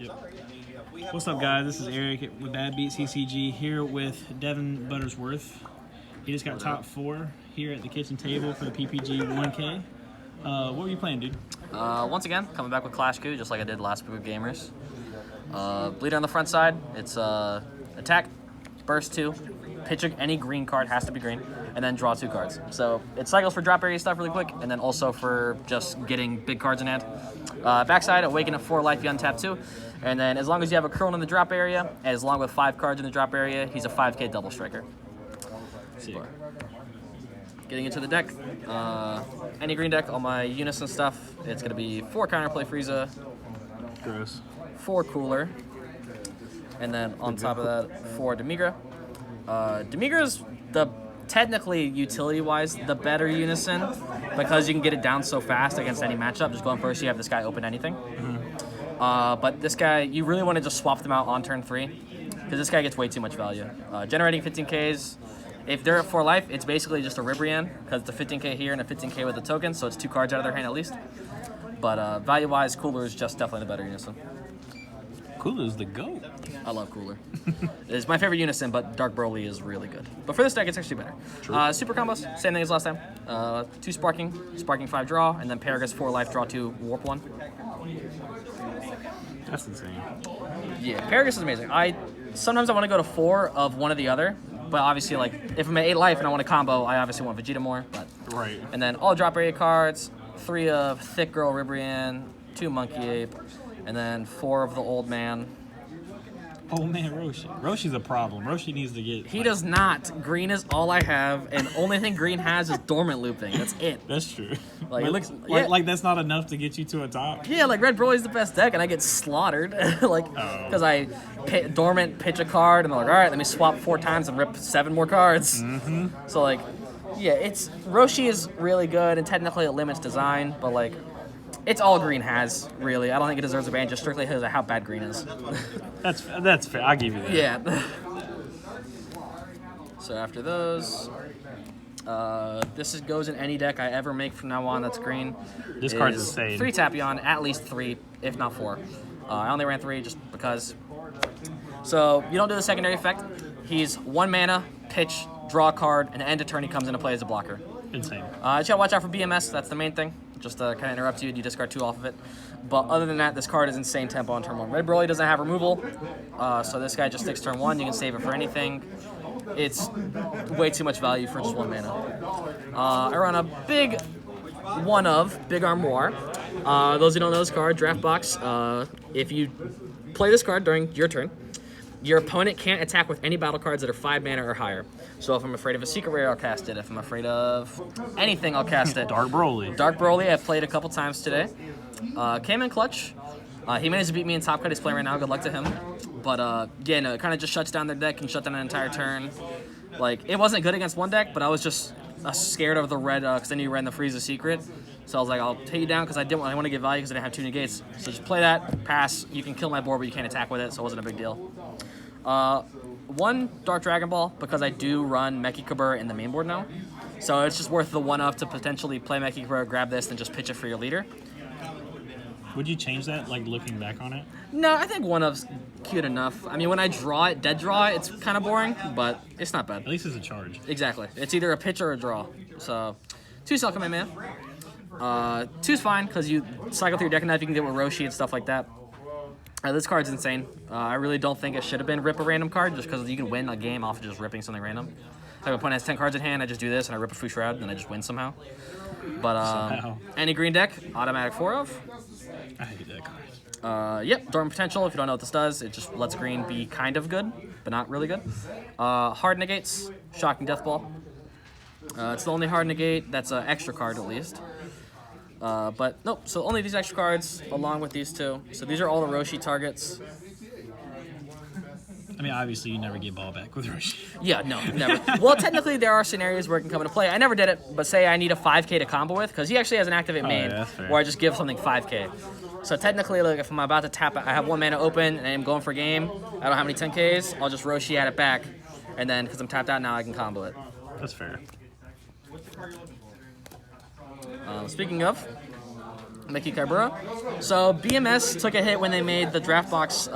Yep. What's up, guys? This is Eric with Bad Beat CCG here with Devin Buttersworth. He just got top 4 here at the kitchen table for the PPG 1K. What were you playing, dude? Once again, coming back with Clash Q, just like I did last week with Gamers. Bleeder on the front side, it's attack, burst 2, pitch any green card, has to be green, and then draw 2 cards. So it cycles for drop area stuff really quick, and then also for just getting big cards in hand. Backside, awaken at 4 life, you untap 2. And then as long as you have a Krone in the drop area, as long with 5 cards in the drop area, he's a 5k double striker. But getting into the deck, any green deck, all my Unison stuff, it's going to be 4 Counterplay Frieza, Gross. 4 Cooler, and then on top of that, 4 Demigra. Demigra's technically, utility-wise, the better Unison because you can get it down so fast against any matchup. Just going first, you have this guy open anything. But this guy, you really want to just swap them out on turn 3 because this guy gets way too much value. Generating 15Ks. If they're at 4 life, it's basically just a Ribrianne because it's a 15K here and a 15K with a token, so it's 2 cards out of their hand at least. But value-wise, Cooler is just definitely the better Unison. Cooler is the GOAT. I love Cooler. It's my favorite Unison, but Dark Broly is really good. But for this deck, it's actually better. Super combos, same thing as last time. 2 Sparking 5 draw, and then Paragus 4 life, draw 2, warp 1. That's insane. Yeah, Paragus is amazing. Sometimes I want to go to 4 of one or the other, but obviously, like, if I'm at 8 life and I want a combo, I obviously want Vegeta more. But Right. And then all drop area cards, 3 of Thick Girl Ribrianne, 2 Monkey Ape, and then 4 of the Old Man. Oh man, Roshi. Roshi's a problem. Roshi needs to get. He does not. Green is all I have, and only thing Green has is Dormant Looping. That's it. That's true. Like, But it looks, like that's not enough to get you to a top. yeah, like Red Broly's the best deck, and I get slaughtered, like, because I Dormant pitch a card, and I'm like, all right, let me swap 4 times and rip 7 more cards. So like, yeah, Roshi is really good, and technically it limits design, but like, it's all Green has, really. I don't think it deserves a ban, just strictly because of how bad Green is. That's fair. I'll give you that. Yeah. So after those, this goes in any deck I ever make from now on that's green. This card's insane. 3 Tapion, at least 3, if not 4. I only ran 3 just because. So you don't do the secondary effect. He's 1 mana, pitch, draw a card, and end of turn he comes into play as a blocker. Insane. You gotta watch out for BMS, that's the main thing. Just to kind of interrupt you, you discard 2 off of it. But other than that, this card is insane tempo on turn 1. Red Broly doesn't have removal, so this guy just sticks turn 1. You can save it for anything. It's way too much value for just 1 mana. I run a big one of Big Arm War. Those who don't know this card, draft box. If you play this card during your turn, your opponent can't attack with any battle cards that are 5 mana or higher. So if I'm afraid of a secret rare, I'll cast it. If I'm afraid of anything, I'll cast it. Dark Broly. Dark Broly, I've played a couple times today. Came in clutch. He managed to beat me in Top Cut. He's playing right now. Good luck to him. But yeah, no, it kind of just shuts down their deck and shut down an entire turn. Like, it wasn't good against one deck, but I was just scared of the red because I knew you ran the Frieza secret. So I was like, I'll take you down because I want to get value because I didn't have 2 negates. So just play that, pass. You can kill my board, but you can't attack with it, so it wasn't a big deal. 1 Dark Dragon Ball because I do run Mechikabura in the main board now. So it's just worth the 1-up to potentially play Mechikabura, grab this, and just pitch it for your leader. Would you change that, like, looking back on it? No, I think 1-up's cute enough. I mean, when I draw it, dead draw it, it's kind of boring, but it's not bad. At least it's a charge. Exactly. It's either a pitch or a draw. So, 2 Cell Command Man. 2's fine, because you cycle through your deck enough, you can get with Roshi and stuff like that. This card's insane. I really don't think it should have been rip a random card, just because you can win a game off of just ripping something random. Like, my opponent has 10 cards in hand, I just do this, and I rip a Fushroud, and then I just win somehow. But any green deck, automatic 4 of. I hate that card. Yep, Dormant Potential. If you don't know what this does, it just lets green be kind of good, but not really good. Hard negates, Shocking Death Ball. It's the only hard negate that's an extra card at least. But nope, so only these extra cards along with these 2. So these are all the Roshi targets. I mean, obviously, you never get ball back with Roshi. Yeah, no, never. Well, technically, there are scenarios where it can come into play. I never did it, but say I need a 5k to combo with, because he actually has an activate main, yeah, that's fair. where I just give something 5k. So technically, like, if I'm about to tap it, I have 1 mana open, and I'm going for game, I don't have any 10ks, I'll just Roshi at it back, and then, because I'm tapped out now, I can combo it. That's fair. Speaking of, Mickey Cabrera. So BMS took a hit when they made the draft box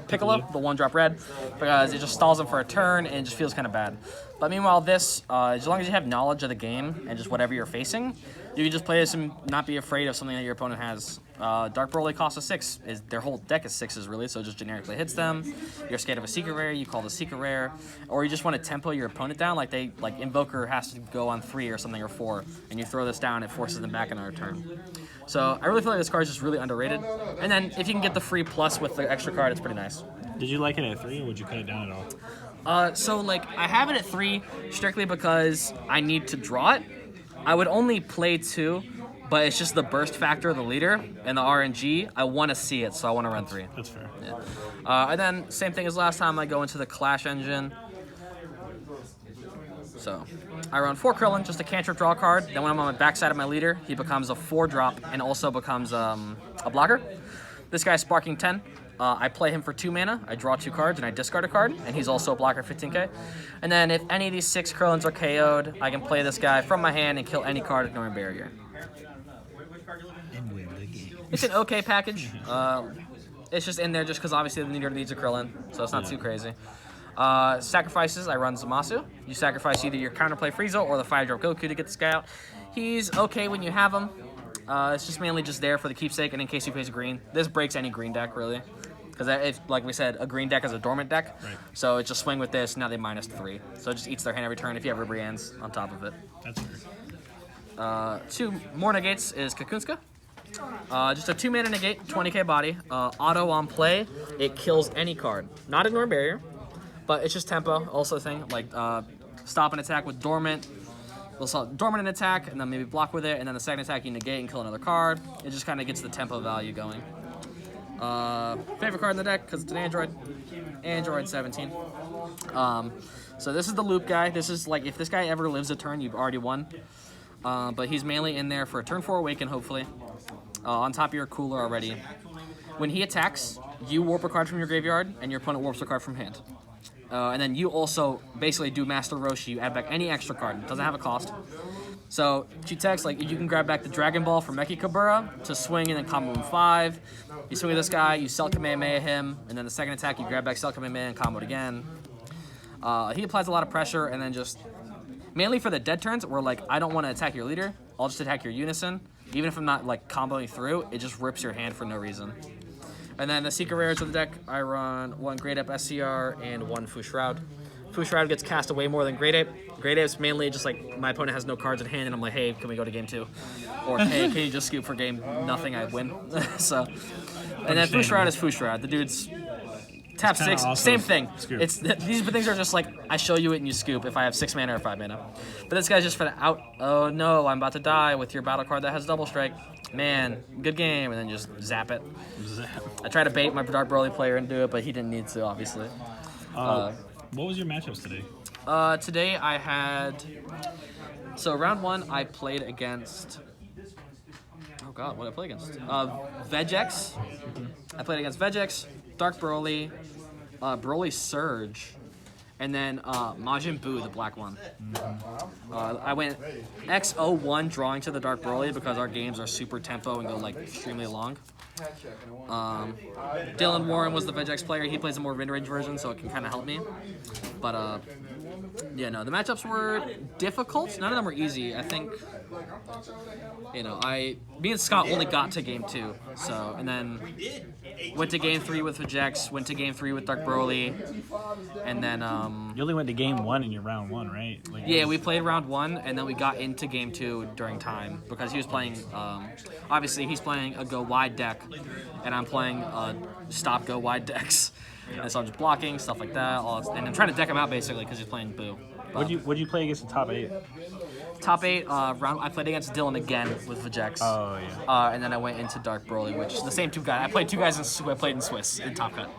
Piccolo, the 1-drop red, because it just stalls him for a turn and it just feels kind of bad. But meanwhile, this, as long as you have knowledge of the game and just whatever you're facing, you can just play this and not be afraid of something that your opponent has. Dark Broly costs a 6. Their whole deck is 6s really, so it just generically hits them. You're scared of a secret rare, you call the secret rare, or you just want to tempo your opponent down, like Invoker has to go on 3 or something or 4, and you throw this down, it forces them back another turn. So I really feel like this card is just really underrated. And then if you can get the free plus with the extra card, it's pretty nice. Did you like it at 3, or would you cut it down at all? So I have it at 3 strictly because I need to draw it. I would only play 2, but it's just the burst factor of the leader and the RNG. I want to see it, so I want to run 3. That's fair. Yeah. And then same thing as last time, I go into the Clash engine. So I run 4 Krillin, just a cantrip draw card. Then when I'm on the backside of my leader, he becomes a 4-drop and also becomes a blocker. This guy's sparking 10. I play him for 2 mana, I draw 2 cards, and I discard a card, and he's also a blocker 15k. And then if any of these 6 Krillins are KO'd, I can play this guy from my hand and kill any card ignoring barrier. And win the game. It's an okay package. It's just in there just because obviously the leader needs a Krillin, so it's not too crazy. Sacrifices, I run Zamasu. You sacrifice either your counterplay Frieza or the 5-drop Goku to get this guy out. He's okay when you have him. It's just mainly just there for the keepsake and in case he plays green. This breaks any green deck, really. Because, like we said, a green deck is a dormant deck. Right. So it just swing with this, now they -3. So it just eats their hand every turn if you have Ribrianne's on top of it. That's fair. 2 more negates is Kakunska. Just a 2-mana negate, 20k body. Auto on play, it kills any card. Not ignore barrier, but it's just tempo. Also thing, like stop an attack with dormant. We'll sell dormant an attack, and then maybe block with it, and then the second attack you negate and kill another card. It just kind of gets the tempo value going. Favorite card in the deck, because it's an Android. Android 17. So this is the loop guy. This is like, if this guy ever lives a turn, you've already won. But he's mainly in there for a turn 4 awaken, hopefully. On top of your cooler already. When he attacks, you warp a card from your graveyard, and your opponent warps a card from hand. And then you also basically do Master Roshi. You add back any extra card. It doesn't have a cost. So Q-Tex, like you can grab back the Dragon Ball from Meki Kabura to swing and then combo him 5. You swing with this guy, you Cell Kamehameha him, and then the second attack you grab back Cell Kamehameha and combo it again. He applies a lot of pressure, and then just mainly for the dead turns where like I don't want to attack your leader, I'll just attack your Unison. Even if I'm not like comboing through, it just rips your hand for no reason. And then the secret rares of the deck, I run 1 Great Ape SCR and 1 Fu Shroud. Fu Shroud gets cast away more than Great Ape. Great Ape's mainly just like my opponent has no cards in hand and I'm like, hey, can we go to game 2? Or hey, can you just scoop for game nothing, I win. So, and then Fu Shroud is Fu Shroud. The dude's tap 6, same thing. Scoop. It's these things are just like I show you it and you scoop if I have 6 mana or 5 mana. But this guy's just for the out. Oh no, I'm about to die with your battle card that has double strike. Man, good game, and then just zap it. Zap. I tried to bait my Dark Broly player and do it, but he didn't need to, obviously. What was your matchups today? Today I had... So round 1, I played against... Oh god, what did I play against? Vegex. I played against Vegex, Dark Broly, Broly Surge, and then Majin Buu, the black one. I went X01 drawing to the Dark Broly because our games are super tempo and go like extremely long. Dylan Warren was the Vegex player. He plays a more mid-range version, so it can kind of help me. But yeah, no, the matchups were difficult. None of them were easy. I think, you know, me and Scott only got to game 2, so, and then went to game 3 with Vegex, went to game 3 with Dark Broly, and then You only went to game 1 in your round 1, right? Like, yeah, we played round 1, and then we got into game 2 during time because he was playing. Obviously, he's playing a go wide deck, and I'm playing stop go wide decks, and so I'm just blocking stuff like that, and I'm trying to deck him out basically because he's playing Boo. What'd you play against the top 8? Top 8 round. I played against Dylan again with Vegex. Oh yeah. And then I went into Dark Broly, which is the same 2 guys. I played 2 guys I played in Swiss in Top Cut.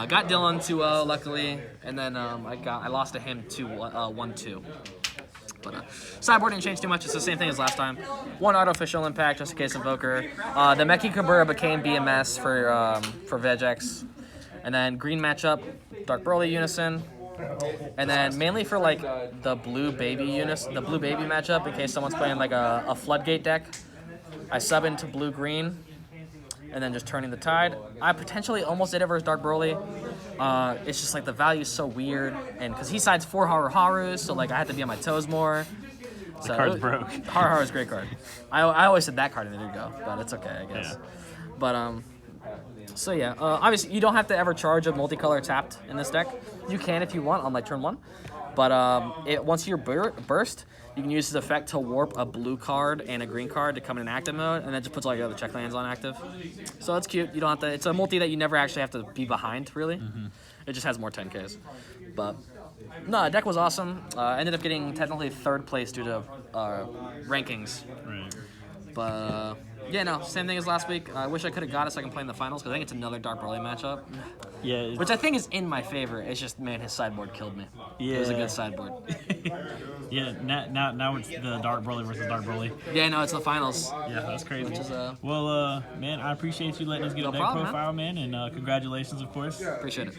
Got Dylan 2-0 luckily, and then I lost to him 1-2. But sideboard didn't change too much. It's the same thing as last time. 1 artificial impact just in case Invoker. The Meki Kabura became BMS for Vegex, and then green matchup Dark Broly Unison. And then mainly for like the blue baby matchup in case someone's playing like a floodgate deck. I sub into blue-green, and then just turning the tide. I potentially almost did it versus Dark Broly. It's just like the value is so weird, and because he sides 4 Haru-Harus, so like I had to be on my toes more. The card's broke. Haru-Haru is a great card. I always said that card a minute ago, but it's okay, I guess. Yeah. But so yeah, obviously you don't have to ever charge a multicolor tapped in this deck. You can if you want on like turn 1, but once you're burst, you can use this effect to warp a blue card and a green card to come in active mode, and then just puts all your other check lands on active. So it's cute. You don't have to. It's a multi that you never actually have to be behind, really. Mm-hmm. It just has more 10Ks. But no, the deck was awesome. Ended up getting technically 3rd place due to rankings. Right. But yeah, no, same thing as last week. I wish I could have got it so I can play in the finals because I think it's another Dark Broly matchup. Yeah. Which I think is in my favor. It's just, man, his sideboard killed me. Yeah. It was a good sideboard. Yeah. Now it's the Dark Broly versus Dark Broly. Yeah, no, it's the finals. Yeah, that's crazy. Which is, well, man, I appreciate you letting us get a deck problem, profile, man, and congratulations, of course. Appreciate it.